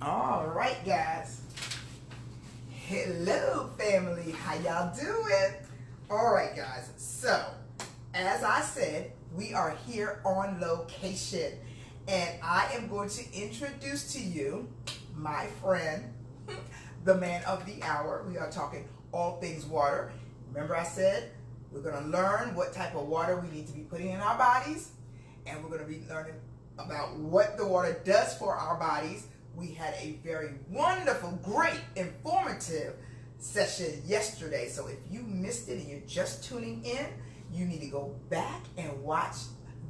All right, guys. Hello, family. How y'all doing? All right, guys. So, as I said, we are here on location. And I am going to introduce to you my friend, the man of the hour. We are talking all things water. Remember I said we're going to learn what type of water we need to be putting in our bodies. And we're going to be learning about what the water does for our bodies. We had a very wonderful, great, informative session yesterday. So if you missed it and you're just tuning in, you need to go back and watch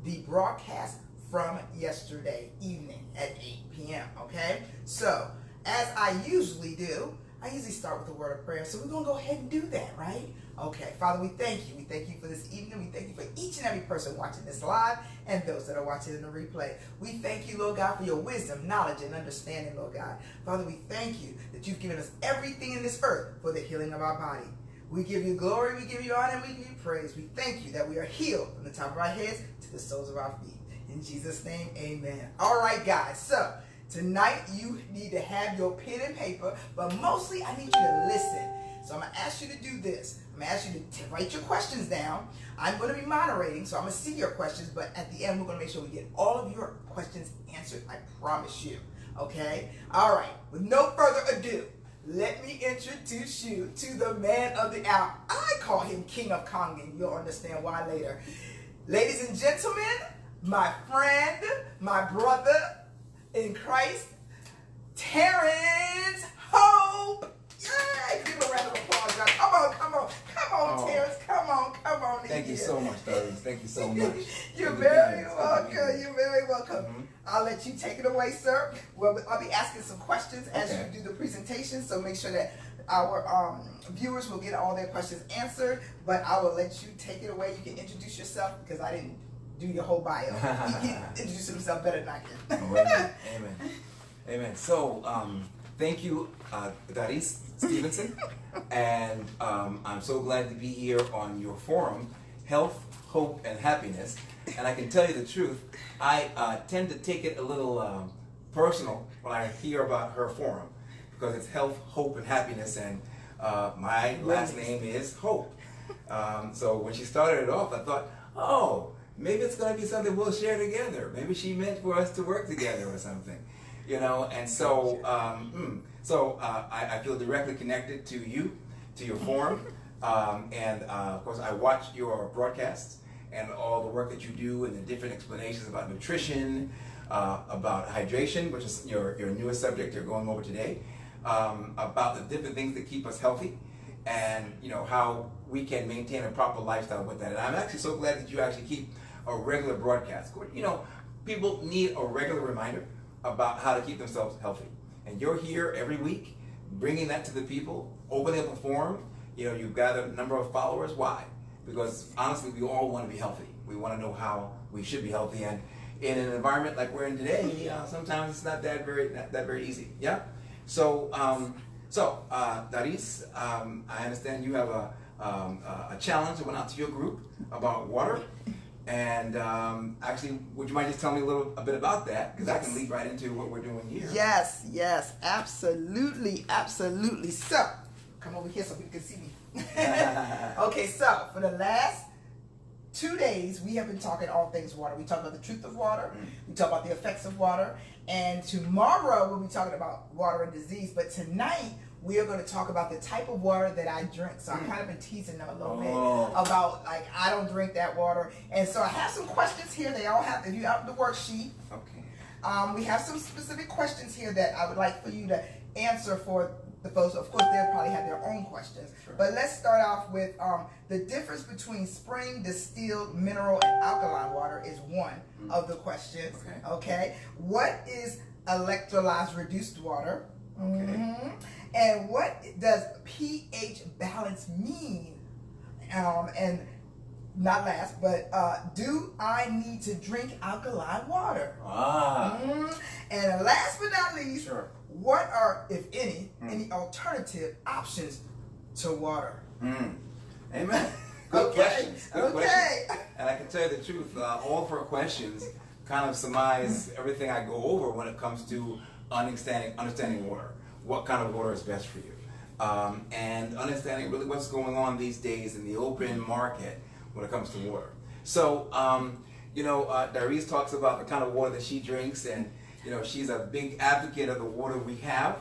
the broadcast from yesterday evening at 8 p.m. Okay? So, as I usually do, I usually start with a word of prayer. So we're going to go ahead and do that, right? Okay. Father, we thank you. We thank you for this evening. We thank you for each and every person watching this live and those that are watching in the replay. We thank you, Lord God, for your wisdom, knowledge, and understanding, Lord God. Father, we thank you that you've given us everything in this earth for the healing of our body. We give you glory, we give you honor, and we give you praise. We thank you that we are healed from the top of our heads to the soles of our feet. In Jesus' name, amen. All right, guys. So, tonight you need to have your pen and paper, but mostly I need you to listen. So I'm going to ask you to do this. I'm going to ask you to write your questions down. I'm going to be moderating, so I'm going to see your questions, but at the end we're going to make sure we get all of your questions answered. I promise you. Okay? All right. With no further ado, let me introduce you to the man of the hour. I call him King of Kangen. You'll understand why later. Ladies and gentlemen, my friend, my brother in Christ, Terrence Hope. Yay! Give him a round of applause, guys. Come on, Terrence. Come on. Thank you so much, Doris. Thank you so much. You're very welcome. You're very welcome. Mm-hmm. I'll let you take it away, sir. Well, I'll be asking some questions as you do the presentation, so make sure that our viewers will get all their questions answered, but I will let you take it away. You can introduce yourself because I didn't do your whole bio. He can introduce himself better than I can. Amen. Amen. So, thank you, Doris Stevenson, and I'm so glad to be here on your forum, Health, Hope, and Happiness. And I can tell you the truth, I tend to take it a little personal when I hear about her forum, because it's Health, Hope, and Happiness, and my last name is Hope. So when she started it off, I thought, oh, maybe it's going to be something we'll share together. Maybe she meant for us to work together or something, you know. And so, I feel directly connected to you, to your forum, and of course, I watch your broadcasts and all the work that you do and the different explanations about nutrition, about hydration, which is your newest subject you're going over today, about the different things that keep us healthy, and you know how we can maintain a proper lifestyle with that. And I'm actually so glad that you actually keep a regular broadcast. You know, people need a regular reminder about how to keep themselves healthy. And you're here every week, bringing that to the people, opening up a forum. You know, you've got a number of followers. Why? Because honestly, we all want to be healthy. We want to know how we should be healthy. And in an environment like we're in today, sometimes it's not that very easy. Yeah. So, Doris, I understand you have a challenge that went out to your group about water. And actually, would you mind just telling me a bit about that? Because I can lead right into what we're doing here. Yes, absolutely. So, come over here so people can see me. Okay, so for the last 2 days, we have been talking all things water. We talk about the truth of water. We talk about the effects of water. And tomorrow, we'll be talking about water and disease. But tonight, we are going to talk about the type of water that I drink. So I've kind of been teasing them a little bit about, like, I don't drink that water. And so I have some questions here. They all have, if you have the worksheet. Okay. We have some specific questions here that I would like for you to answer for the folks. Of course, they'll probably have their own questions. Sure. But let's start off with the difference between spring, distilled, mineral, and alkaline water is one of the questions. Okay. What is electrolyzed reduced water? Okay. And what does pH balance mean? And not last, but do I need to drink alkaline water? And last but not least, what are, if any alternative options to water? Amen. Good questions. Good questions. And I can tell you the truth, all 4 questions kind of surmise everything I go over when it comes to understanding water, what kind of water is best for you, and understanding really what's going on these days in the open market when it comes to water. So, Darice talks about the kind of water that she drinks, and she's a big advocate of the water we have.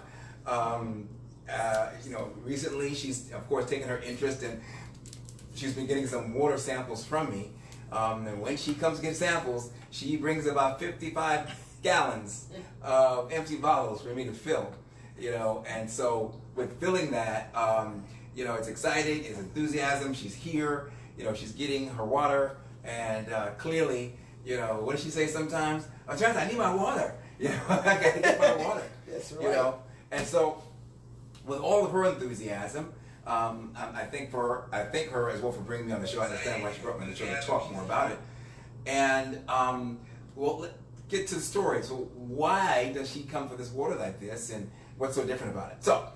Recently she's of course taken her interest, and she's been getting some water samples from me. And when she comes to get samples, she brings about 55 gallons of empty bottles for me to fill. And so with filling that, it's exciting, it's enthusiasm. She's here, she's getting her water, and clearly, what does she say sometimes? Oh, Terrence, I need my water. I gotta get my water. That's right. And so with all of her enthusiasm, I thank her as well for bringing me on the show. I understand why she brought me on the show to talk more about it. And let's get to the story. So why does she come for this water like this, and what's so different about it? So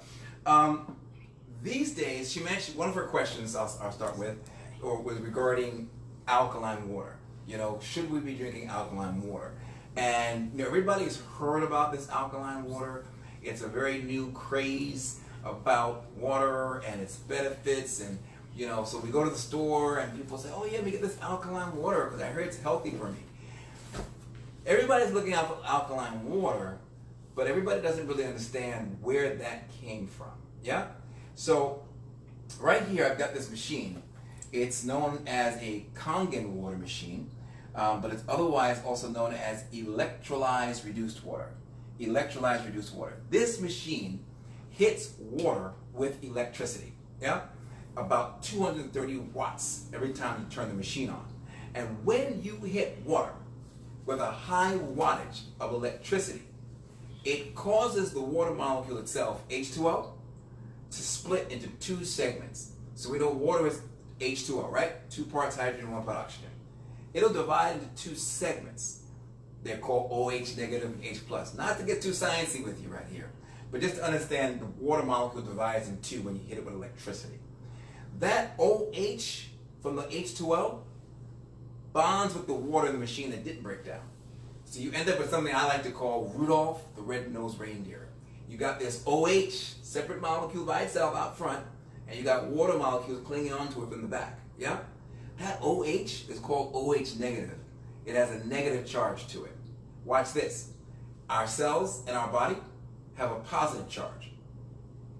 these days, she mentioned one of her questions. I'll start with, was regarding alkaline water. Should we be drinking alkaline water? And everybody's heard about this alkaline water. It's a very new craze about water and its benefits, and so we go to the store and people say, oh yeah, let me get this alkaline water because I heard it's healthy for me. Everybody's looking out for alkaline water, but everybody doesn't really understand where that came from. Yeah? So right here I've got this machine. It's known as a Kangen water machine, but it's otherwise also known as electrolyzed reduced water. Electrolyzed reduced water. This machine hits water with electricity, yeah? About 230 watts every time you turn the machine on. And when you hit water with a high wattage of electricity, it causes the water molecule itself, H2O, to split into two segments. So we know water is H2O, right? 2 parts hydrogen, 1 part oxygen. It'll divide into 2 segments. They're called OH negative and H plus. Not to get too sciencey with you right here, but just to understand the water molecule divides in 2 when you hit it with electricity. That OH from the H2O bonds with the water in the machine that didn't break down. So you end up with something I like to call Rudolph the Red-Nosed Reindeer. You got this OH, separate molecule by itself out front, and you got water molecules clinging onto it from the back. Yeah? That OH is called OH negative. It has a negative charge to it. Watch this. Our cells in our body have a positive charge.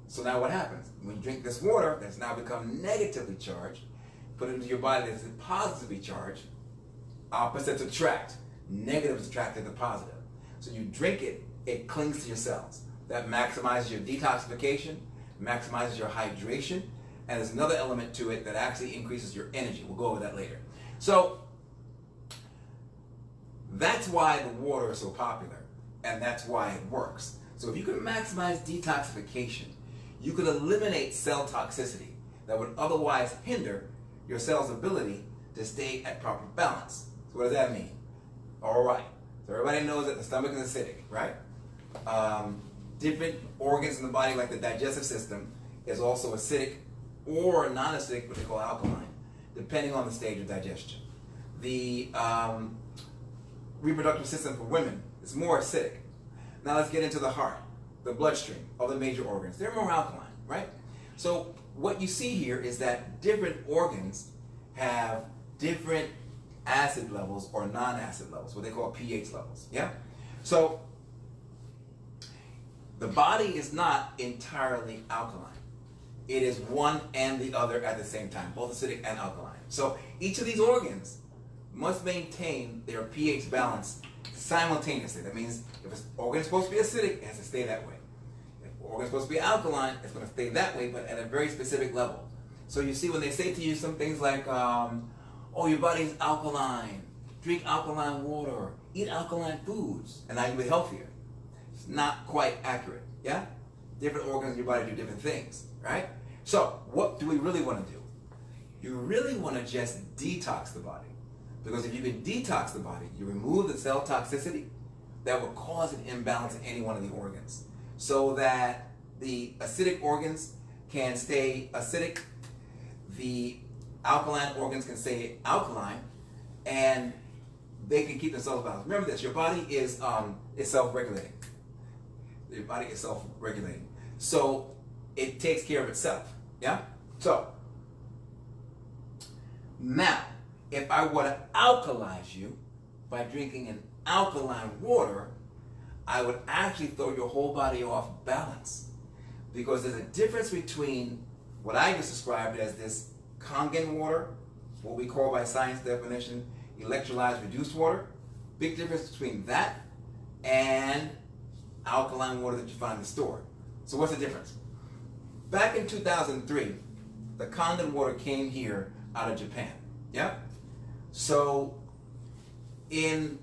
So now what happens? When you drink this water that's now become negatively charged, put it into your body that's positively charged, opposites attract. Negative is attracted to positive. So you drink it, it clings to your cells. That maximizes your detoxification, maximizes your hydration, and there's another element to it that actually increases your energy. We'll go over that later. So that's why the water is so popular, and that's why it works. So if you can maximize detoxification, you could eliminate cell toxicity that would otherwise hinder your cell's ability to stay at proper balance. So what does that mean? All right, so everybody knows that the stomach is acidic, right? Different organs in the body, like the digestive system, is also acidic or non-acidic, what they call alkaline, depending on the stage of digestion. The reproductive system for women is more acidic. Now let's get into the heart, the bloodstream, other major organs. They're more alkaline, right? So what you see here is that different organs have different acid levels or non-acid levels, what they call pH levels, yeah? So the body is not entirely alkaline. It is one and the other at the same time, both acidic and alkaline. So each of these organs must maintain their pH balance simultaneously. That means if an organ is supposed to be acidic, it has to stay that way. If an organ is supposed to be alkaline, it's going to stay that way, but at a very specific level. So you see when they say to you some things like, oh, your body's alkaline, drink alkaline water, eat alkaline foods, and now you'll be healthier. It's not quite accurate, yeah? Different organs in your body do different things, right? So what do we really want to do? You really want to just detox the body. Because if you can detox the body, you remove the cell toxicity that will cause an imbalance in any one of the organs. So that the acidic organs can stay acidic, the alkaline organs can stay alkaline, and they can keep themselves balanced. Remember this, your body is self-regulating. your body is self-regulating. So it takes care of itself. Yeah? So now, if I were to alkalize you by drinking an alkaline water, I would actually throw your whole body off balance. Because there's a difference between what I just described as this Kangen water, what we call by science definition electrolyzed reduced water. Big difference between that and alkaline water that you find in the store. So what's the difference? Back in 2003, the Kangen water came here out of Japan. Yeah? So in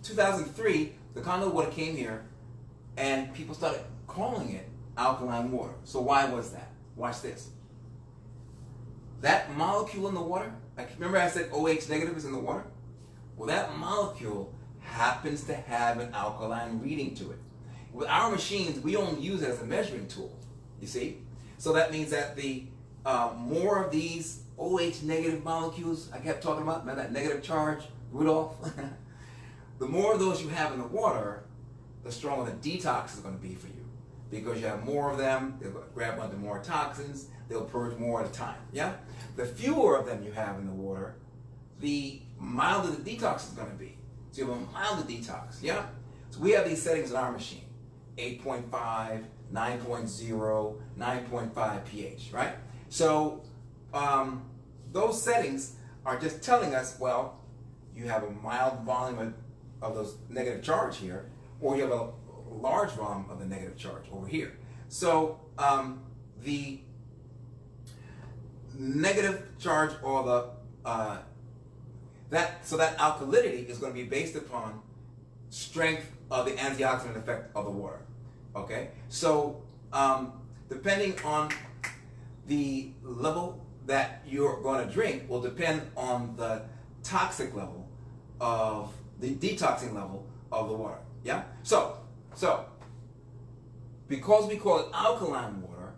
2003, the Kangen water came here and people started calling it alkaline water. So why was that? Watch this. That molecule in the water, remember I said OH negative is in the water? Well, that molecule happens to have an alkaline reading to it. With our machines, we only use it as a measuring tool, you see? So that means that the more of these OH negative molecules I kept talking about, remember that negative charge, Rudolph? The more of those you have in the water, the stronger the detox is going to be for you. Because you have more of them, they'll grab onto more toxins, they'll purge more at a time, yeah? The fewer of them you have in the water, the milder the detox is going to be. So you have a milder detox, yeah? So we have these settings in our machine, 8.5, 9.0, 9.5 pH, right? So those settings are just telling us, well, you have a mild volume of those negative charge here, or you have a large volume of the negative charge over here. So the negative charge or the that alkalinity is going to be based upon strength of the antioxidant effect of the water. Okay, so depending on the level that you're going to drink will depend on the toxic level of the detoxing level of the water. Yeah. So because we call it alkaline water,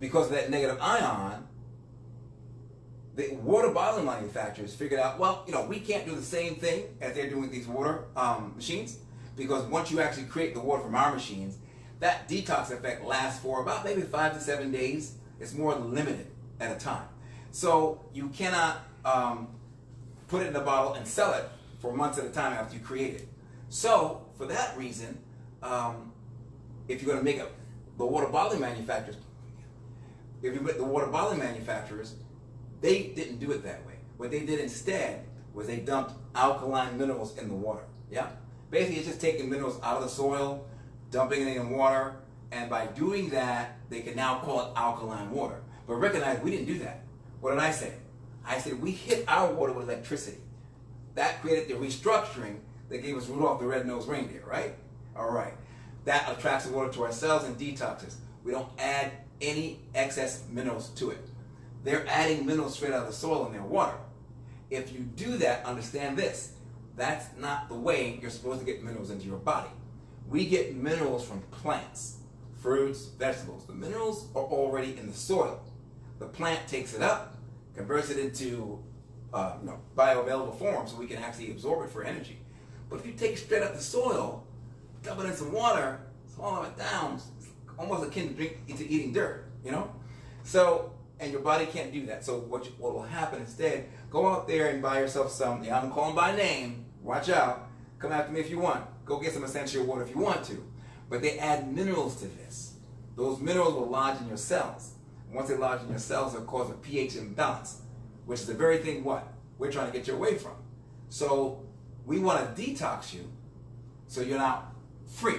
because of that negative ion, the water bottling manufacturers figured out, well, we can't do the same thing as they're doing with these water machines, because once you actually create the water from our machines, that detox effect lasts for about maybe 5 to 7 days. It's more limited at a time. So you cannot put it in a bottle and sell it for months at a time after you create it. So for that reason, if you're going to make the water bottling manufacturers, they didn't do it that way. What they did instead was they dumped alkaline minerals in the water. Yeah? Basically, it's just taking minerals out of the soil, dumping it in water, and by doing that, they can now call it alkaline water. But recognize we didn't do that. What did I say? I said we hit our water with electricity. That created the restructuring that gave us Rudolph the Red-Nosed Reindeer, right? All right. That attracts the water to our cells and detoxes. We don't add any excess minerals to it. They're adding minerals straight out of the soil in their water. If you do that, understand this. That's not the way you're supposed to get minerals into your body. We get minerals from plants, fruits, vegetables. The minerals are already in the soil. The plant takes it up, converts it into bioavailable form so we can actually absorb it for energy. But if you take it straight out the soil, dump it in some water, swallow it down, it's almost akin to eating dirt, So, and your body can't do that. So what will happen instead, go out there and buy yourself some, I'm calling by name, watch out, come after me if you want. Go get some essential water if you want to. But they add minerals to this. Those minerals will lodge in your cells. And once they lodge in your cells, they'll cause a pH imbalance, which is the very thing we're trying to get you away from. So we want to detox you so you're now free,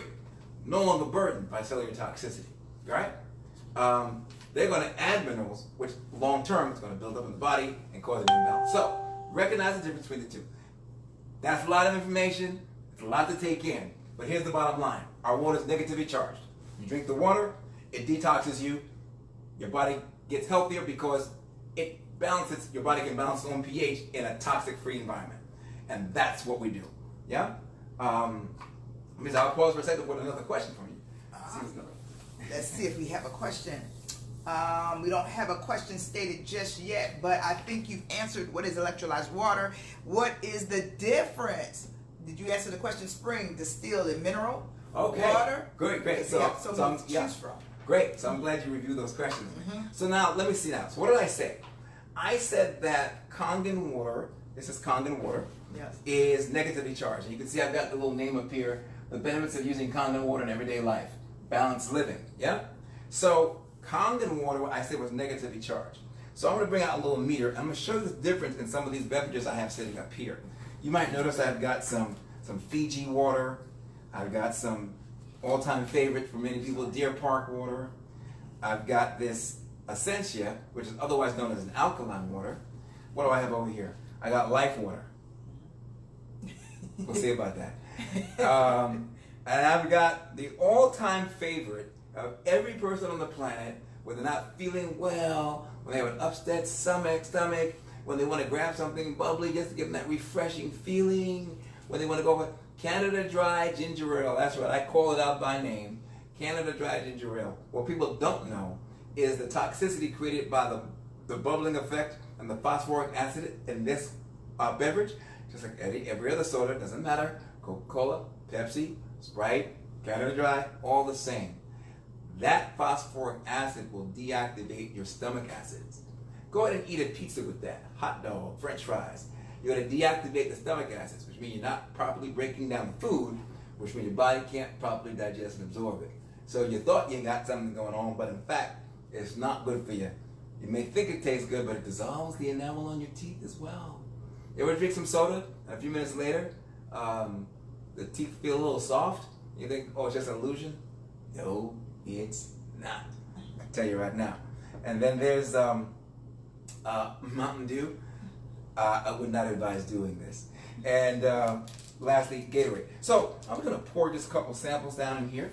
no longer burdened by cellular toxicity, right? They're going to add minerals, which long term is going to build up in the body and cause an imbalance. So recognize the difference between the two. That's a lot of information. It's a lot to take in. But here's the bottom line. Our water is negatively charged. You drink the water, it detoxes you. Your body gets healthier because it balances, your body can balance its own pH in a toxic-free environment. And that's what we do. Yeah? I'll pause for a second with another question from you. Let's see if we have a question. We don't have a question stated just yet, but I think you've answered what is electrolyzed water. What is the difference did you answer the question? Spring, distilled and mineral water. Great. So, you have so many to choose from. Great. So I'm glad you reviewed those questions. Mm-hmm. So now let me see now. So what did I say? I said that Kangen water, this is Kangen water, yes, is negatively charged. And you can see I've got the little name up here, the benefits of using Kangen water in everyday life. Balanced living. Yeah? So Kangen water, I said, was negatively charged. So I'm going to bring out a little meter. I'm going to show you the difference in some of these beverages I have sitting up here. You might notice I've got some Fiji water. I've got some all-time favorite for many people, Deer Park water. I've got this Essentia, which is otherwise known as an alkaline water. What do I have over here? I got Life water. We'll see about that. And I've got the all-time favorite of every person on the planet when they're not feeling well, when they have an upset stomach, when they want to grab something bubbly just to give them that refreshing feeling, when they want to go for Canada Dry Ginger Ale. That's right, I call it out by name. Canada Dry Ginger Ale. What people don't know is the toxicity created by the bubbling effect and the phosphoric acid in this beverage, just like every other soda, doesn't matter, Coca-Cola, Pepsi, Sprite, Canada Dry, all the same. That phosphoric acid will deactivate your stomach acids. Go ahead and eat a pizza with that, hot dog, French fries. You're going to deactivate the stomach acids, which means you're not properly breaking down the food, which means your body can't properly digest and absorb it. So you thought you got something going on, but in fact, it's not good for you. You may think it tastes good, but it dissolves the enamel on your teeth as well. You ever drink some soda, and a few minutes later, the teeth feel a little soft? You think, oh, it's just an illusion? No, it's not. I tell you right now. And then there's Mountain Dew. I would not advise doing this. And lastly, Gatorade. So I'm going to pour just a couple samples down in here.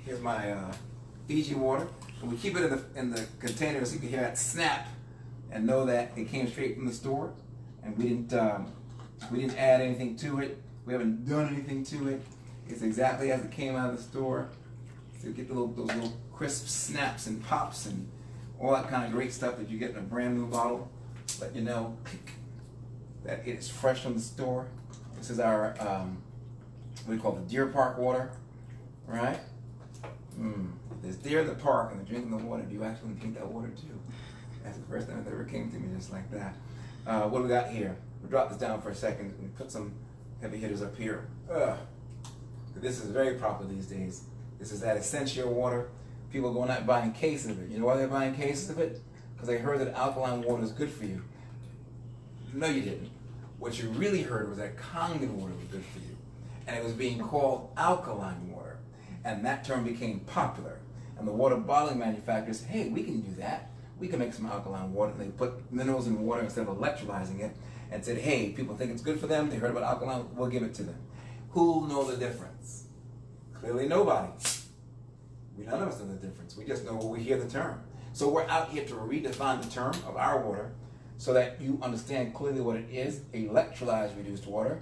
Here's my Fiji water. And we keep it in the container so you can hear that snap and know that it came straight from the store. And we didn't add anything to it. We haven't done anything to it. It's exactly as it came out of the store. So you get those little crisp snaps and pops and all that kind of great stuff that you get in a brand new bottle. Let you know that it is fresh from the store. This is our what do you call it, the Deer Park water, right? There's deer in the park and they're drinking the water. Do you actually drink that water too? That's the first time that ever came to me just like that. What do we got here? We'll drop this down for a second and put some heavy hitters up here. This is very popular these days. This is that essential water. People are going out buying cases of it. You know why they're buying cases of it? Because they heard that alkaline water is good for you. No, you didn't. What you really heard was that Kangen water was good for you. And it was being called alkaline water. And that term became popular. And the water bottling manufacturers said, hey, we can do that. We can make some alkaline water. And they put minerals in water instead of electrolyzing it. And said, hey, people think it's good for them. They heard about alkaline, we'll give it to them. Who'll know the difference? Clearly nobody. None of us know the difference. We just know when we hear the term. So we're out here to redefine the term of our water so that you understand clearly what it is, electrolyzed reduced water,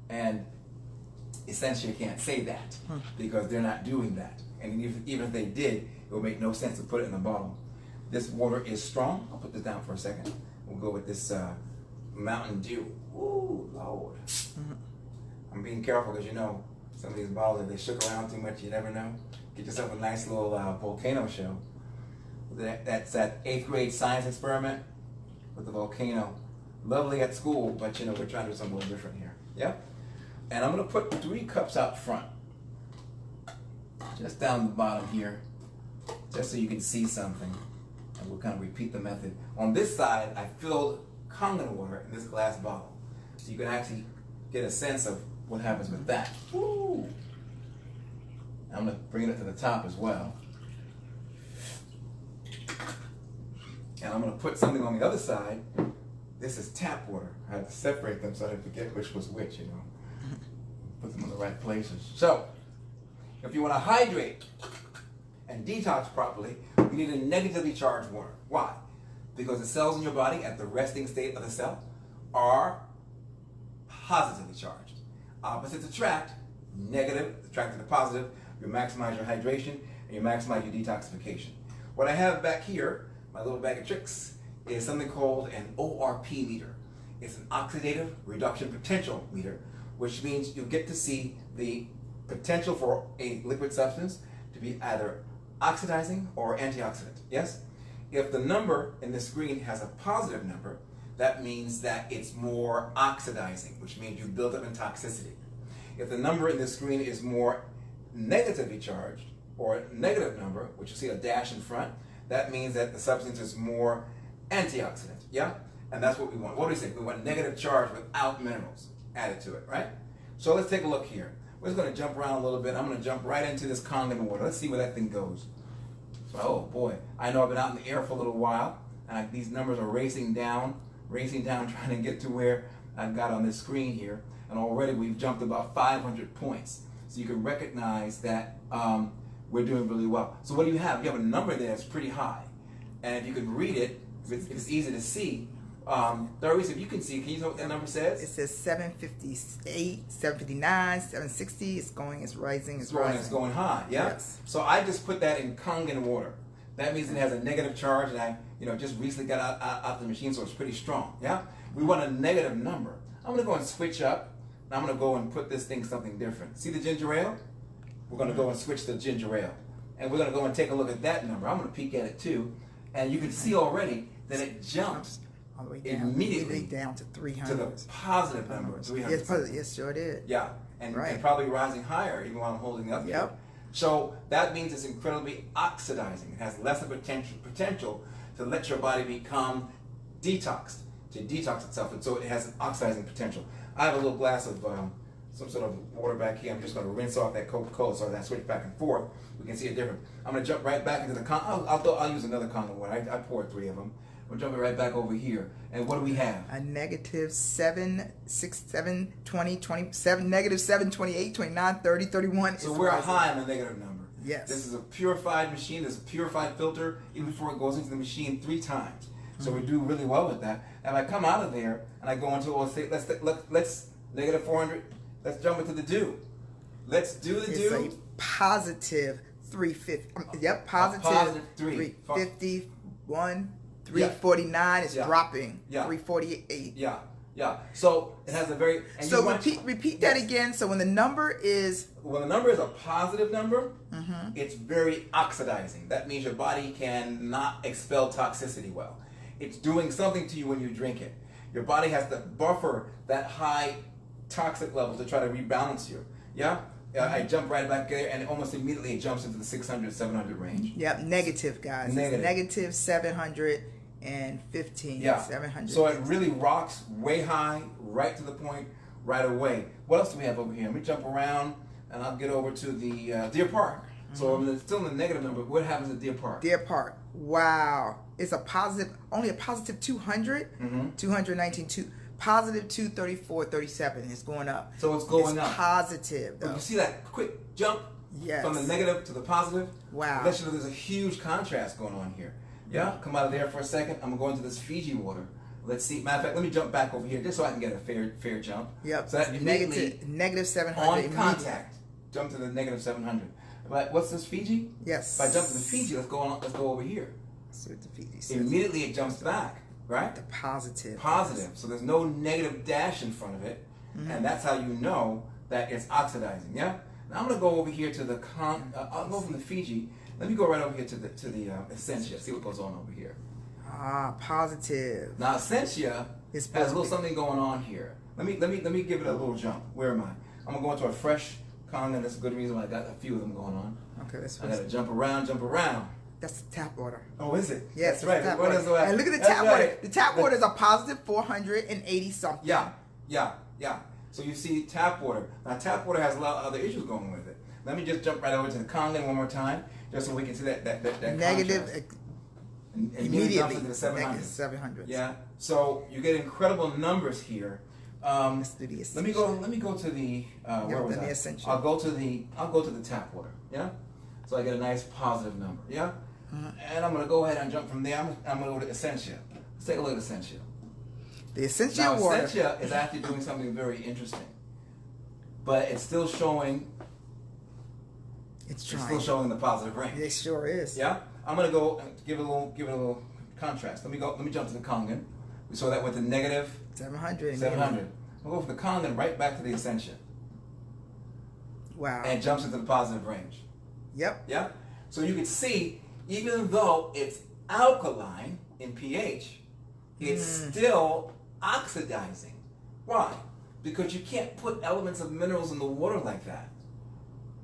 and essentially you can't say that because they're not doing that. And even if they did, it would make no sense to put it in a bottle. This water is strong. I'll put this down for a second. We'll go with this Mountain Dew. Ooh, Lord. I'm being careful because you know, some of these bottles, if they shook around too much, you never know. Get yourself a nice little volcano show. That's that 8th grade science experiment with the volcano. Lovely at school, but you know, we're trying to do something a little different here. Yep. And I'm going to put 3 cups out front. Just down the bottom here. Just so you can see something. And we'll kind of repeat the method. On this side, I filled Kangen water in this glass bottle. So you can actually get a sense of what happens with that. Woo! I'm going to bring it to the top as well. And I'm going to put something on the other side. This is tap water. I had to separate them so I didn't forget which was which, you know. Put them in the right places. So, if you want to hydrate and detox properly, you need a negatively charged water. Why? Because the cells in your body at the resting state of the cell are positively charged. Opposites attract, negative attract to the positive. You maximize your hydration and you maximize your detoxification. What I have back here, my little bag of tricks, is something called an ORP meter. It's an oxidative reduction potential meter, which means you get to see the potential for a liquid substance to be either oxidizing or antioxidant. Yes? If the number in the screen has a positive number, that means that it's more oxidizing, which means you build up in toxicity. If the number in the screen is more negatively charged, or a negative number, which you see a dash in front, that means that the substance is more antioxidant. Yeah? And that's what we want. What do we say? We want negative charge without minerals added to it, right? So let's take a look here. We're just going to jump around a little bit. I'm going to jump right into this Kangen water. Let's see where that thing goes. So, oh boy, I know I've been out in the air for a little while, and these numbers are racing down, trying to get to where I've got on this screen here. And already we've jumped about 500 points. So you can recognize that we're doing really well. So what do you have? You have a number there that's pretty high. And if you could read it, if it's easy to see, Doris, if you can see, can you know what that number says? It says 758, 759, 760. It's rising, it's rising. It's going high, yeah? Yes. So I just put that in Kangen water. That means it has a negative charge, and I just recently got out the machine, so it's pretty strong, yeah? We want a negative number. I'm going to go and switch up, and I'm going to go and put this thing something different. See the ginger ale? We're going to go and switch to ginger ale. And we're going to go and take a look at that number. I'm going to peek at it too. And you can see already that it jumps all the way down, immediately down to 300. to the positive number, 300. Yes, positive. Yes, sure did. Yeah, and probably rising higher even while I'm holding up here. So that means it's incredibly oxidizing. It has less of a potential to let your body become detoxed, to detox itself, and so it has an oxidizing potential. I have a little glass of some sort of water back here. I'm just going to rinse off that Coca-Cola so that I switch back and forth. We can see it different. I'm going to jump right back into the I'll use another Kangen water. I poured 3 of them. We're jumping right back over here. And what do we have? A negative 7, 6, 7, 20, 27, negative 7, 28, 29, 30, 31. So we're high on the negative number. Yes. This is a purified machine. This is a purified filter even before it goes into the machine 3 times. So we do really well with that. And I come out of there and I go into, let's negative 400. Let's jump into the dew. Let's do the dew. It's a positive 350. Yep, positive, positive 351, 349 is dropping. 348. Yeah. So it has a very. And so repeat that again. So when the number is a positive number, it's very oxidizing. That means your body cannot expel toxicity well. It's doing something to you when you drink it. Your body has to buffer that high toxic level to try to rebalance you. Yeah? I jump right back there and almost immediately it jumps into the 600, 700 range. Yep, negative, guys. Negative 715. Yeah. 700. So it really rocks way high, right to the point, right away. What else do we have over here? Let me jump around and I'll get over to the Deer Park. So I'm still in the negative number. What happens at Deer Park? Deer Park. Wow. It's only a positive 200, 219, positive 234.37 is going up. So it's going up. Positive. But you see that quick jump from the negative to the positive? Wow. Let you know there's a huge contrast going on here. Yeah? Come out of there for a second. I'm going to go into this Fiji water. Let's see. Matter of fact, let me jump back over here just so I can get a fair jump. Yep. So that negative 700. On contact. Jump to the negative 700. But what's this, Fiji? Yes. If I jump to the Fiji, let's go over here. So the Fiji. Immediately it jumps back, right? The positive. Positive. So there's no negative dash in front of it. And that's how you know that it's oxidizing, yeah? Now I'm going to go over here to the, I'll go from the Fiji. Let me go right over here to the Essentia, see what goes on over here. Positive. Now Essentia has a little something going on here. Let me give it a little jump. Where am I? I'm going to go into a fresh Kangen. That's a good reason why I got a few of them going on. Okay, that's I got to jump around. That's the tap water. Oh, is it? Yes, that's right. And look at the tap water. The tap water is a positive 480 something. Yeah. So you see tap water. Now tap water has a lot of other issues going with it. Let me just jump right over to the Kangen one more time, just so we can see that negative. Immediately into the 700. Negative 700. Yeah. So you get incredible numbers here. Let's do the Essential. Let me go to the where was I? Essential. I'll go to the tap water. Yeah. So I get a nice positive number. Yeah. And I'm going to go ahead and jump from there. I'm going to go to Essentia. Let's take a look at Essentia. The Essentia water. Essentia is actually doing something very interesting, but it's still showing. It's still showing the positive range. It sure is. Yeah. I'm going to go give it a little contrast. Let me jump to the Kangen. We saw that with the negative 700. We'll go from the Kangen right back to the Ascension. Wow. And it jumps into the positive range. Yep. Yeah? So you can see, even though it's alkaline in pH, it's still oxidizing. Why? Because you can't put elements of minerals in the water like that.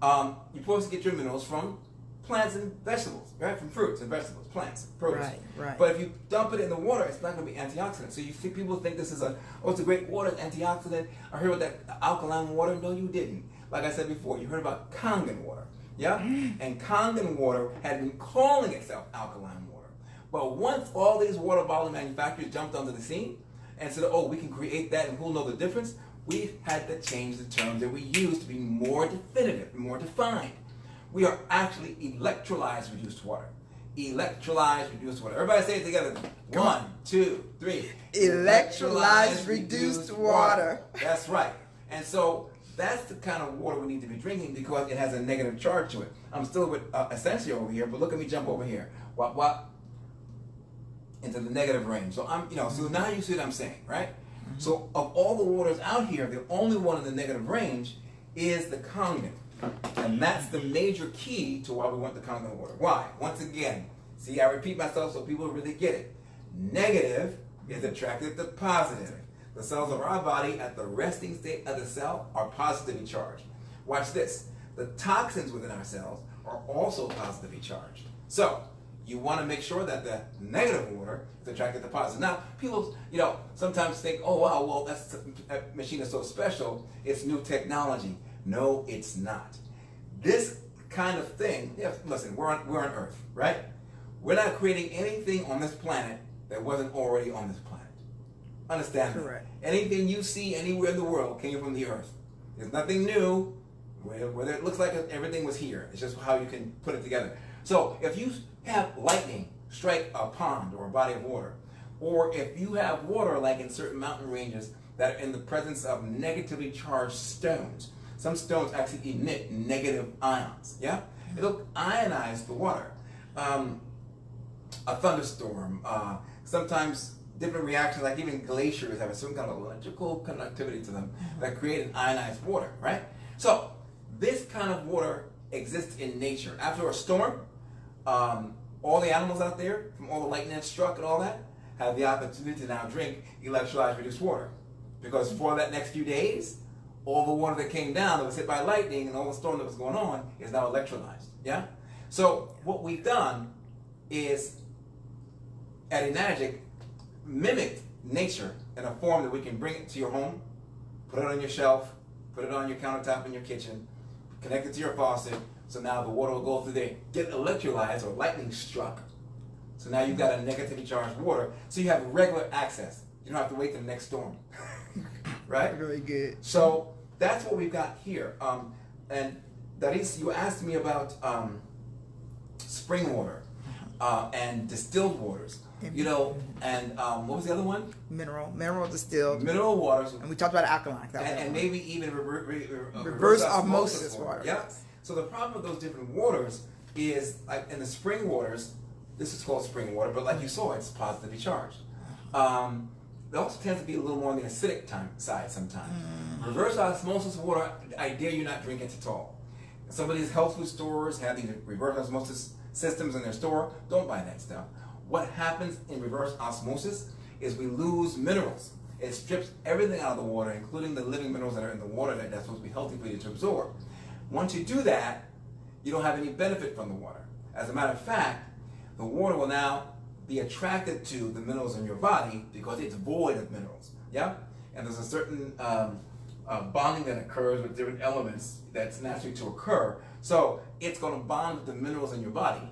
You're supposed to get your minerals from plants and vegetables, right? From fruits and vegetables, plants, produce. Right, right. But if you dump it in the water, it's not going to be antioxidant. So you see, people think this is it's a great water, it's antioxidant. I heard about that alkaline water. No, you didn't. Like I said before, you heard about Kangen water, yeah? And Kangen water had been calling itself alkaline water. But once all these water bottle manufacturers jumped onto the scene and said, oh, we can create that and who'll know the difference, we've had to change the terms that we use to be more definitive, more defined. We are actually electrolyzed reduced water. Electrolyzed reduced water. Everybody say it together. 1, 2, 3. Electrolyzed reduced water. That's right. And so that's the kind of water we need to be drinking because it has a negative charge to it. I'm still with Essentia over here, but look at me jump over here. What? Into the negative range. So so now you see what I'm saying, right? So of all the waters out here, the only one in the negative range is the Kangen. And that's the major key to why we want the Kangen water. Why? Once again, see, I repeat myself so people really get it. Negative is attracted to positive. The cells of our body at the resting state of the cell are positively charged. Watch this. The toxins within our cells are also positively charged. So, you want to make sure that the negative water is attracted to positive. Now, people, sometimes think, oh, wow, well, that machine is so special. It's new technology. No, it's not. This kind of thing, listen, we're on Earth, right? We're not creating anything on this planet that wasn't already on this planet. Understand that? Correct. Anything you see anywhere in the world came from the Earth. There's nothing new. Whether it looks like everything was here. It's just how you can put it together. So if you have lightning strike a pond or a body of water, or if you have water like in certain mountain ranges that are in the presence of negatively charged stones, some stones actually emit negative ions, yeah? It'll ionize the water. A thunderstorm, sometimes different reactions, like even glaciers have a certain kind of electrical conductivity to them that create an ionized water, right? So, this kind of water exists in nature. After a storm, all the animals out there, from all the lightning that struck and all that, have the opportunity to now drink electrolyzed reduced water. Because for that next few days, all the water that came down that was hit by lightning and all the storm that was going on is now electrolyzed. Yeah? So what we've done is, at Enagic, mimicked nature in a form that we can bring it to your home, put it on your shelf, put it on your countertop in your kitchen, connect it to your faucet, so now the water will go through there, get electrolyzed or lightning struck. So now you've got a negatively charged water, so you have regular access. You don't have to wait till the next storm. Right? Very good. So that's what we've got here. And Daris, you asked me about spring water and distilled waters. And what was the other one? Mineral distilled. Mineral waters. And we talked about alkaline. And maybe even reverse osmosis water. Yeah. So the problem with those different waters is, like in the spring waters, this is called spring water, but like you saw, it's positively charged. It also tends to be a little more on the acidic side sometimes. Reverse osmosis water, I dare you not drink it at all. Some of these health food stores have these reverse osmosis systems in their store. Don't buy that stuff. What happens in reverse osmosis is we lose minerals. It strips everything out of the water, including the living minerals that are in the water that's supposed to be healthy for you to absorb. Once you do that, you don't have any benefit from the water. As a matter of fact, the water will now be attracted to the minerals in your body because it's void of minerals. Yeah? And there's a certain bonding that occurs with different elements that's naturally to occur. So it's going to bond with the minerals in your body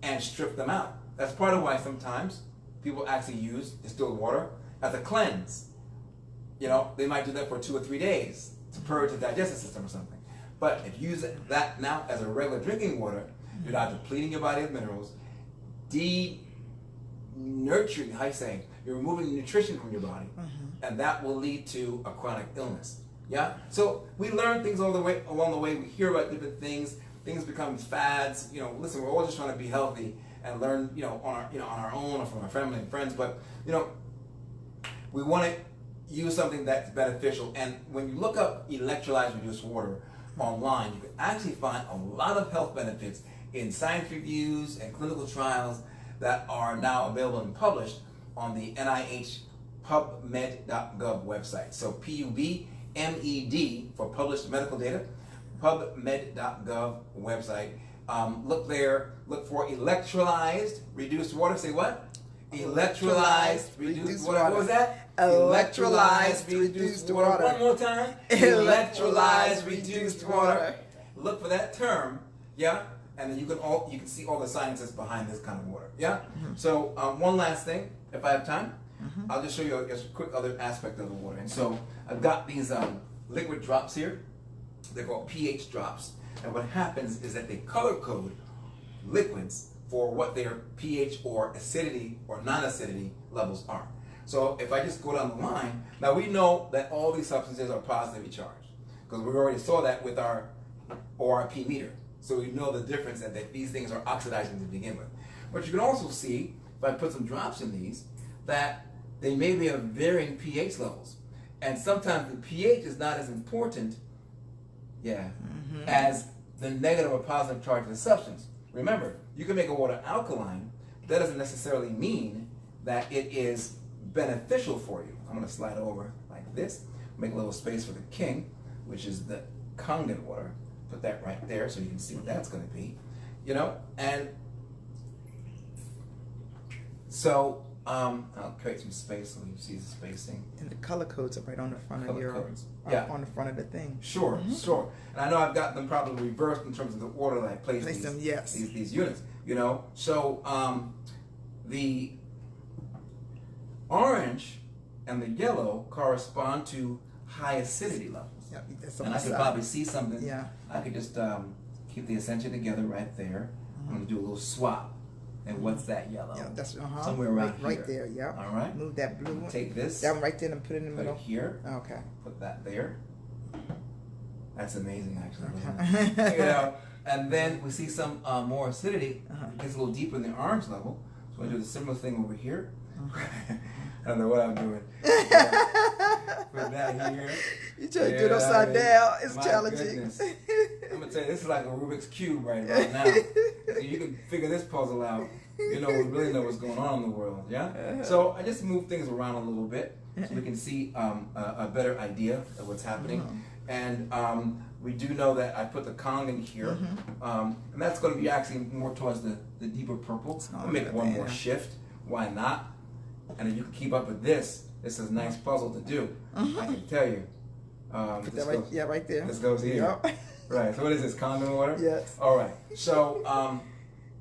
and strip them out. That's part of why sometimes people actually use distilled water as a cleanse. They might do that for 2 or 3 days to purge the digestive system or something. But if you use that now as a regular drinking water, you're not depleting your body of minerals, nurturing, you're removing nutrition from your body, and that will lead to a chronic illness. Yeah? So we learn things along the way. We hear about different things. Things become fads. Listen, we're all just trying to be healthy and learn, on our own or from our family and friends. But we want to use something that's beneficial. And when you look up electrolyzed reduced water online, you can actually find a lot of health benefits in science reviews and clinical trials that are now available and published on the NIH PubMed.gov website. So PUBMED for published medical data, PubMed.gov website. Look there, look for electrolyzed reduced water. Say what? Electrolyzed reduced water. What was that? Electrolyzed reduced water. One more time. Electrolyzed reduced water. Look for that term, yeah? And then you can see all the sciences behind this kind of water, yeah? So one last thing, if I have time, I'll just show you a quick other aspect of the water. And so I've got these liquid drops here. They're called pH drops. And what happens is that they color code liquids for what their pH or acidity or non-acidity levels are. So if I just go down the line, now we know that all these substances are positively charged because we already saw that with our ORP meter. So we know the difference that these things are oxidizing to begin with. But you can also see, if I put some drops in these, that they may be of varying pH levels. And sometimes the pH is not as important, as the negative or positive charge of the substance. Remember, you can make a water alkaline, but that doesn't necessarily mean that it is beneficial for you. I'm going to slide over like this, make a little space for the king, which is the Kangen water. Put that right there so you can see what that's going to be, you know. And so I'll create some space so you see the spacing. And the color codes are right on the front color of your codes. on the front of the thing. Sure, sure. And I know I've got them probably reversed in terms of the order that I place these units, you know. So the orange and the yellow correspond to high acidity levels. And I could probably see something. Yeah. I could just keep the essential together right there. I'm going to do a little swap. And what's that yellow? Yeah, that's somewhere around right here. there. Yeah. All right. Move that blue one. Take this. That one right there and put it in the middle. Put it here. Okay. Put that there. That's amazing, actually. Isn't it? You know, and then we see some more acidity. It gets a little deeper in the orange level. So I do the similar thing over here. I don't know what I'm doing. Put that here. You try to do it upside down. It's challenging. Goodness. I'm gonna tell you, this is like a Rubik's Cube right about now. So you can figure this puzzle out. You know, we really know what's going on in the world, yeah? So I just move things around a little bit so we can see a better idea of what's happening. And we do know that I put the Kangen here, and that's going to be actually more towards the deeper purple. I'll make one more shift. Why not? And if you can keep up with this, this is a nice puzzle to do. I can tell you. Put that right, right there. This goes here. Yep. Right. So what is this? Kangen water? Yes. All right. So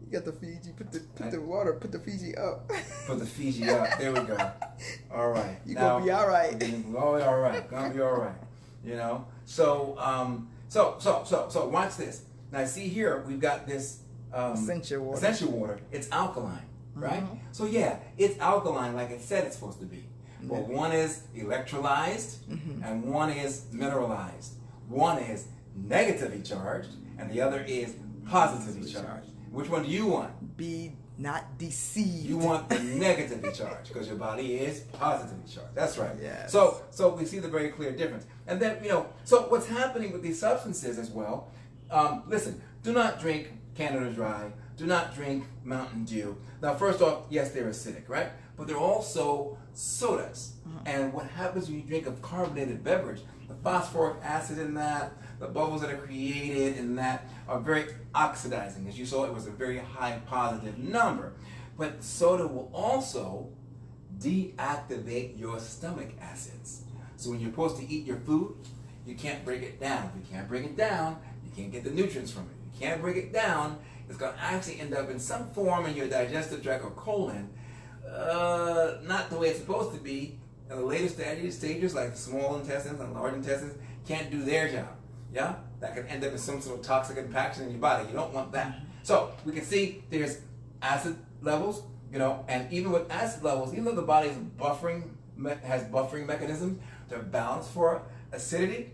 you got the Fiji. Put the water. Put the Fiji up. Put the Fiji up. There we go. All right. You gonna be all right. All right. Gonna be all right. You know. So so watch this. Now see here we've got this essential water. Essential water. It's alkaline. Right? So yeah, it's alkaline like it said it's supposed to be. But one is electrolyzed and one is mineralized. One is negatively charged and the other is positively charged. Which one do you want? Be not deceived. You want the negatively charged because your body is positively charged. That's right. Yes. So we see the very clear difference. And then, you know, so what's happening with these substances as well, listen, do not drink Canada Dry. Do not drink Mountain Dew. Now, first off, yes, they're acidic, right? But they're also sodas. And what happens when you drink a carbonated beverage, the phosphoric acid in that, the bubbles that are created in that are very oxidizing. As you saw, it was a very high positive number. But soda will also deactivate your stomach acids. So when you're supposed to eat your food, you can't break it down. If you can't break it down, you can't get the nutrients from it. You can't break it down, it's going to actually end up in some form in your digestive tract or colon, not the way it's supposed to be. And the later stages, like the small intestines and large intestines, can't do their job. Yeah? That can end up in some sort of toxic impaction in your body. You don't want that. So we can see there's acid levels, you know, and even with acid levels, even though the body is has buffering mechanisms to balance for acidity,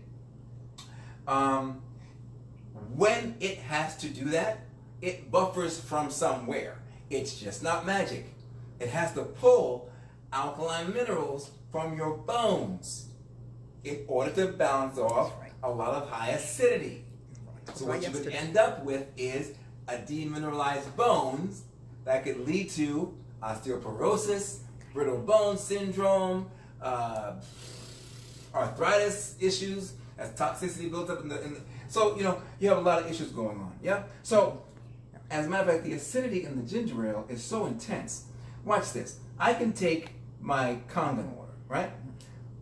when it has to do that, it buffers from somewhere. It's just not magic. It has to pull alkaline minerals from your bones in order to balance off a lot of high acidity. So what you would end up with is a demineralized bones that could lead to osteoporosis, brittle bone syndrome, arthritis issues as toxicity builds up in the so you have a lot of issues going on. Yeah. So as a matter of fact, the acidity in the ginger ale is so intense. Watch this. I can take my Kangen water, right?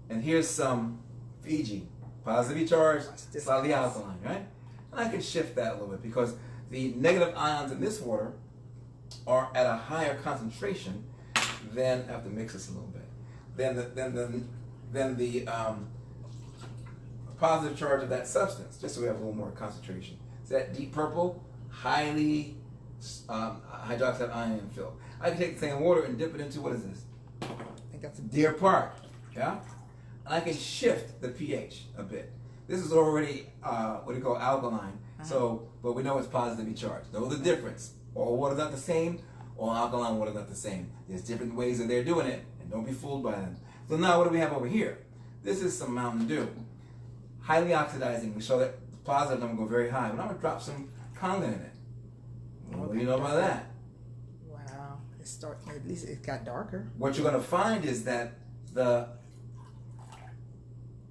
And here's some Fiji, positively charged, slightly alkaline, right? And I can shift that a little bit because the negative ions in this water are at a higher concentration than, I have to mix this a little bit, than the positive charge of that substance, just so we have a little more concentration. So that deep purple, highly hydroxide ion filled. I can take the same water and dip it into, what is this? I think that's Deer Park, yeah? And I can shift the pH a bit. This is already, what do you call, alkaline, so, but we know it's positively charged. Know the difference. All water's not the same, all alkaline water's not the same. There's different ways that they're doing it, and don't be fooled by them. So now what do we have over here? This is some Mountain Dew. Highly oxidizing. We show that the positive number go very high. But I'm going to drop some Kangen in it. What do you know about that? Wow. At least it got darker. What you're going to find is that the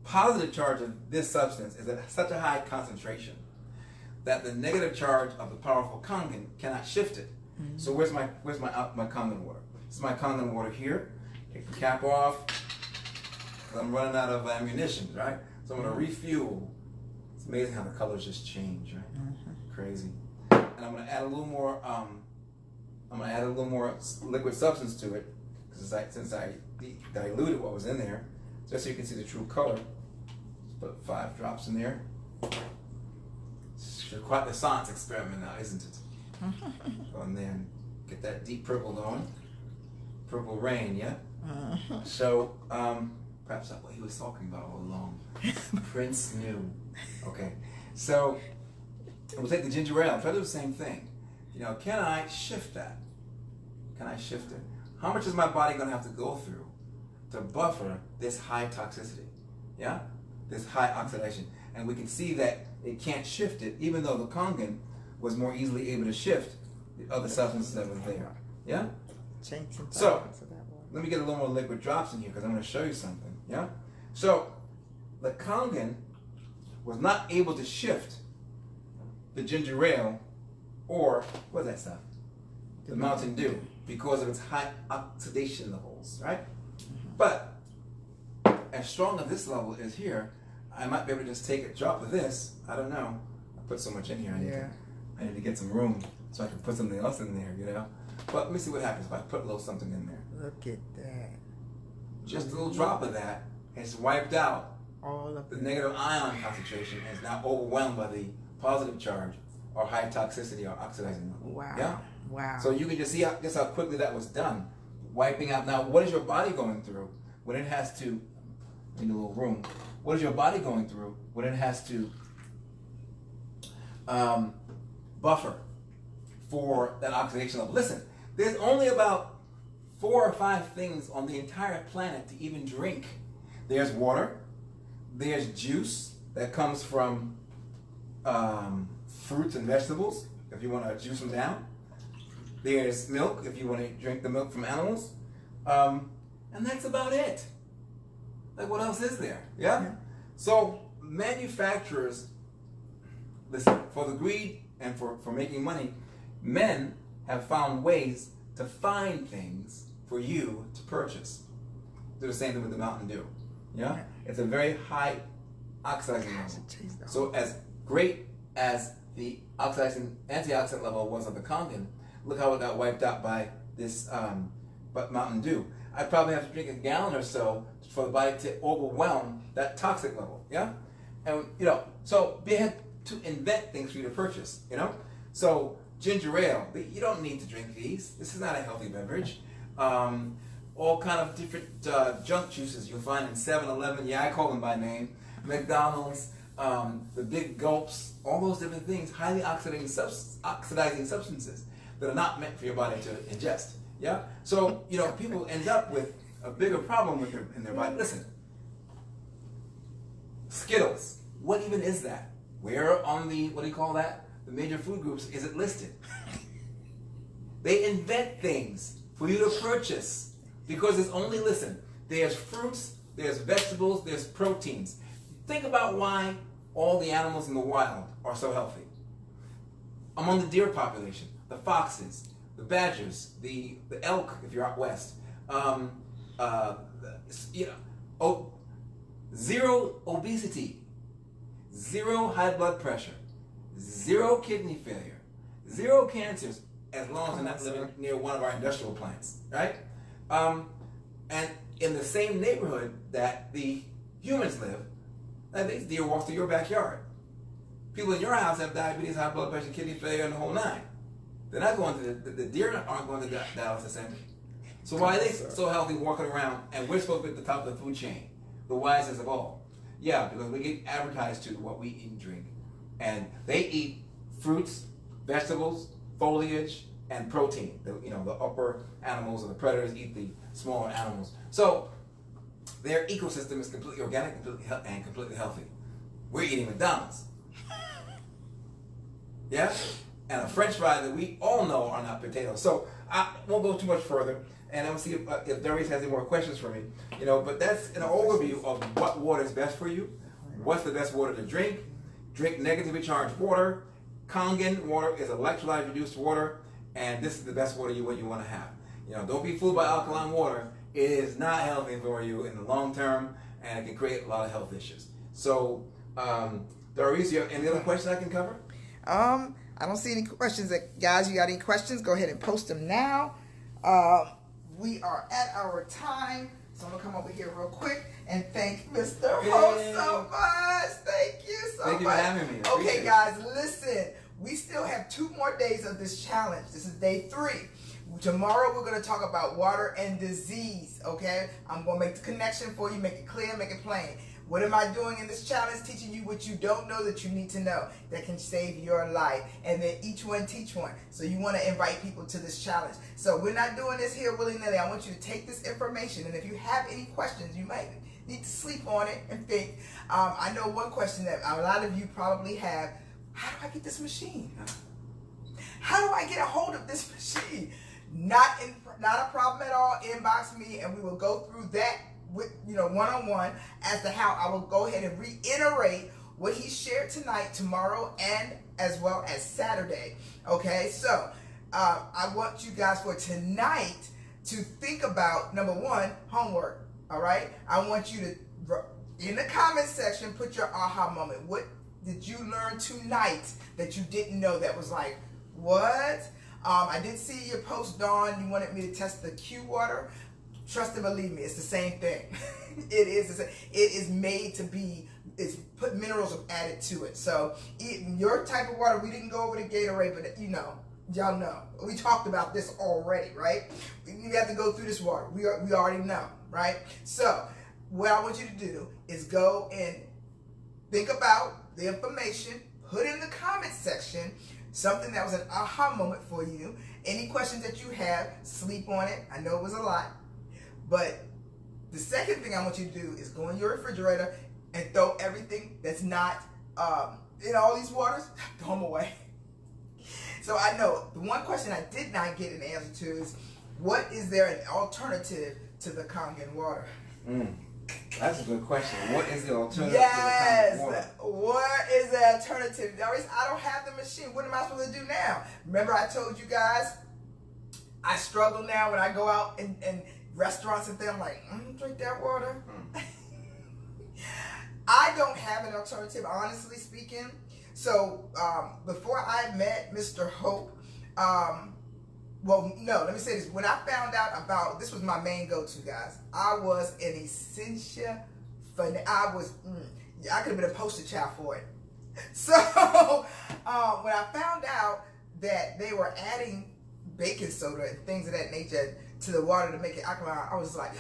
positive charge of this substance is at such a high concentration that the negative charge of the powerful Kangen cannot shift it. So where's my Kangen water? This is my Kangen water here. Take the cap off. I'm running out of ammunition, right? So I'm going to refuel. It's amazing how the colors just change, right? Crazy. And I'm going to add a little more. Liquid substance to it, since I diluted what was in there, just so you can see the true color. Let's put 5 drops in there. It's quite the science experiment now, isn't it? And then get that deep purple going. Purple rain, yeah? So, perhaps that's what he was talking about all along. Prince knew. Okay, so we'll take the ginger ale. Try to do the same thing. Can I shift that? Can I shift it? How much is my body going to have to go through to buffer this high toxicity? Yeah? This high oxidation. And we can see that it can't shift it, even though the Kangen was more easily able to shift the other substances that were there. Yeah? So, let me get a little more liquid drops in here because I'm going to show you something. Yeah? So, the Kangen was not able to shift the ginger ale or, what's that stuff? The Mountain Dew, because of its high oxidation levels, right? But, as strong as this level is here, I might be able to just take a drop of this. I don't know. I put so much in here. I need to get some room so I can put something else in there, But let me see what happens if I put a little something in there. Look at that. Just a little drop of that has wiped out all of the negative ion concentration and is now overwhelmed by the positive charge or high toxicity or oxidizing level. Wow. Yeah? Wow. So you can just see just how quickly that was done. Wiping out. Now, what is your body going through when it has to, in a little room, what is your body going through when it has to buffer for that oxidation level? Listen, there's only about 4 or 5 things on the entire planet to even drink. There's water, there's juice that comes from fruits and vegetables, if you want to juice them down. There's milk, if you want to drink the milk from animals. And that's about it. Like, what else is there? Yeah? So, manufacturers, listen, for the greed and for making money, men have found ways to find things for you to purchase. Do the same thing with the Mountain Dew. Yeah? It's a very high oxidizing level. So as great as the oxidizing antioxidant level was of the Kangen, look how it got wiped out by this Mountain Dew. I'd probably have to drink a gallon or so for the body to overwhelm that toxic level. Yeah? And so they had to invent things for you to purchase, So ginger ale, you don't need to drink these. This is not a healthy beverage. All kind of different junk juices you'll find in 7-Eleven. Yeah, I call them by name. McDonald's, the big gulps, all those different things, highly oxidizing substances that are not meant for your body to ingest. Yeah? So, people end up with a bigger problem in their body. Listen, Skittles, what even is that? Where on the, what do you call that? The major food groups is it listed? They invent things for you to purchase because it's only, listen, there's fruits, there's vegetables, there's proteins. Think about why all the animals in the wild are so healthy. Among the deer population, the foxes, the badgers, the elk, if you're out west, zero obesity, zero high blood pressure, zero kidney failure, zero cancers, as long as they're not living near one of our industrial plants, right? And in the same neighborhood that the humans live, these deer walk through your backyard. People in your house have diabetes, high blood pressure, kidney failure, and the whole nine. They're not going to, the deer aren't going to dialysis center. So why are they so healthy walking around and we're supposed to be at the top of the food chain, the wisest of all? Yeah, because we get advertised to what we eat and drink. And they eat fruits, vegetables, foliage, and protein. The upper animals or the predators eat the smaller animals. So their ecosystem is completely organic and completely healthy. We're eating McDonald's. Yeah? And a French fry that we all know are not potatoes. So I won't go too much further, and I'll see if Darius has any more questions for me. But that's an overview of what water is best for you, what's the best water to drink. Drink negatively charged water. Kangen water is electrolyte reduced water, and this is the best water you want to have. Don't be fooled by alkaline water. It is not healthy for you in the long term, and it can create a lot of health issues. So, Darius, you have any other questions I can cover? I don't see any questions. Guys, you got any questions? Go ahead and post them now. We are at our time, so I'm going to come over here real quick and thank Mr. Host so much. Thank you so much. Thank you for having me. Okay, guys, listen. We still have 2 more days of this challenge. This is day 3. Tomorrow we're going to talk about water and disease, okay? I'm going to make the connection for you, make it clear, make it plain. What am I doing in this challenge? Teaching you what you don't know that you need to know that can save your life. And then each one teach one. So you want to invite people to this challenge. So we're not doing this here willy-nilly. I want you to take this information. And if you have any questions, you might need to sleep on it and think. I know one question that a lot of you probably have. How do I get this machine? How do I get a hold of this machine? Not a problem at all. Inbox me and we will go through that with one-on-one as to how. I will go ahead and reiterate what he shared tonight, tomorrow, and as well as Saturday. Okay, so I want you guys for tonight to think about, number 1, homework. All right, I want you to, in the comment section, put your aha moment. What did you learn tonight that you didn't know that was like, what? I did see your post, Dawn. You wanted me to test the Q water. Trust and believe me, it's the same thing. It is made to be, it's put minerals added to it. So your type of water, we didn't go over the Gatorade, but y'all know. We talked about this already, right? You have to go through this water. We already know, right? So what I want you to do is go and think about the information, put in the comment section something that was an aha moment for you. Any questions that you have, sleep on it. I know it was a lot. But the second thing I want you to do is go in your refrigerator and throw everything that's not in all these waters, throw them away. So I know the one question I did not get an answer to is, what is there an alternative to the Kangen water? That's a good question. What is the alternative yes, to the Kangen water? What is the alternative? I don't have the machine. What am I supposed to do now? Remember I told you guys, I struggle now when I go out and restaurants and things. I'm like, drink that water. I don't have an alternative, honestly speaking. So before I met Mr. Hope, well, no, let me say this. When I found out about, this was my main go-to, guys. I was an Essentia fan. I could have been a poster child for it. So when I found out that they were adding baking soda and things of that nature to the water to make it alkaline, I was like,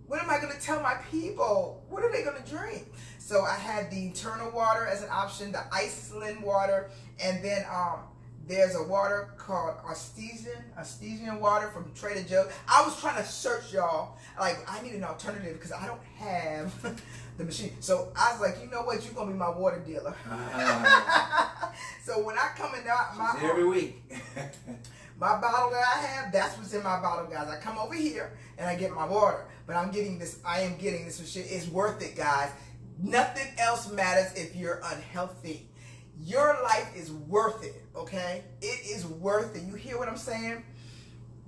what am I going to tell my people? What are they going to drink? So I had the internal water as an option, the Iceland water, and then There's a water called artesian water from Trader Joe's. I was trying to search, y'all. Like, I need an alternative because I don't have the machine. So I was like, you know what? You're going to be my water dealer. So when I come in out every week. my bottle that I have, that's what's in my bottle, guys. I come over here and I get my water. But I am getting this machine. It's worth it, guys. Nothing else matters if you're unhealthy. Your life is worth it, okay? It is worth it. You hear what I'm saying?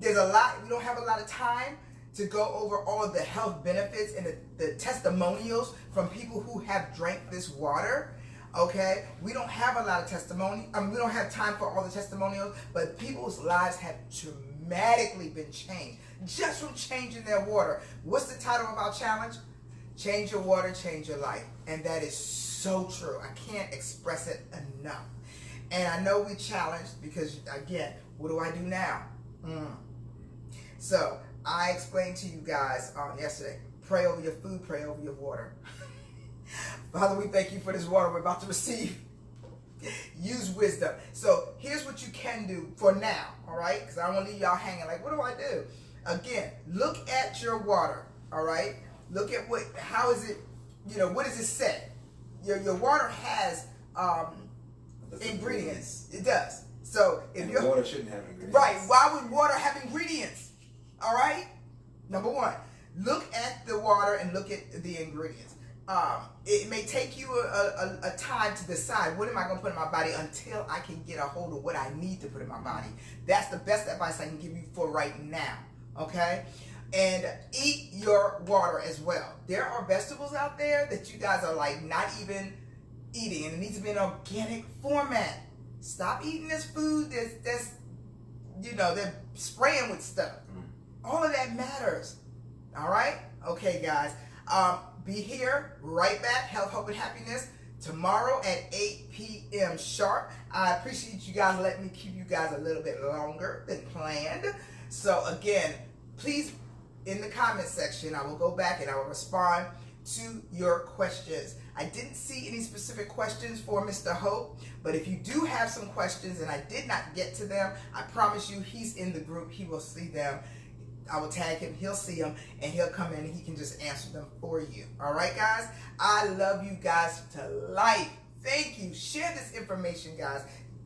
There's a lot, we don't have a lot of time to go over all of the health benefits and the testimonials from people who have drank this water, okay? We don't have a lot of testimony. We don't have time for all the testimonials, but people's lives have dramatically been changed just from changing their water. What's the title of our challenge? Change your water, change your life. And that is so true. I can't express it enough. And I know we challenged because, again, what do I do now? So I explained to you guys yesterday, pray over your food, pray over your water. Father, we thank you for this water we're about to receive. Use wisdom. So here's what you can do for now, all right? Because I don't want to leave y'all hanging like, what do I do? Again, look at your water, all right? Look at how is it, what does it say? Your water has ingredients. It does. So if your water shouldn't have ingredients. Right. Why would water have ingredients? All right. Number one, look at the water and look at the ingredients. It may take you a time to decide what am I going to put in my body until I can get a hold of what I need to put in my body. That's the best advice I can give you for right now. Okay. And eat your water as well. There are vegetables out there that you guys are like not even eating, and it needs to be in organic format. Stop eating this food that's they're spraying with stuff. All of that matters. All right? Okay, guys. Be here right back. Health, Hope, and Happiness tomorrow at 8 p.m. sharp. I appreciate you guys letting me keep you guys a little bit longer than planned. So again, please, in the comment section, I will go back and I will respond to your questions. I didn't see any specific questions for Mr. Hope, but if you do have some questions and I did not get to them, I promise you he's in the group. He will see them. I will tag him. He'll see them and he'll come in and he can just answer them for you. All right, guys? I love you guys to life. Thank you. Share this information, guys.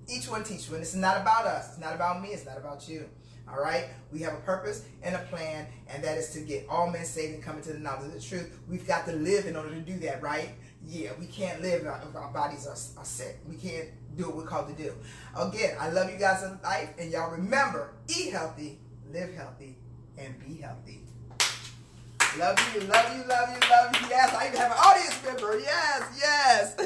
Each one teach one. This is not about us. It's not about me. It's not about you. All right? We have a purpose and a plan, and that is to get all men saved and come into the knowledge of the truth. We've got to live in order to do that, right? Yeah, we can't live if our bodies are sick. We can't do what we're called to do. Again, I love you guys in life, and y'all remember, eat healthy, live healthy, and be healthy. Love you, love you, love you, love you. Yes, I even have an audience member. Yes, yes.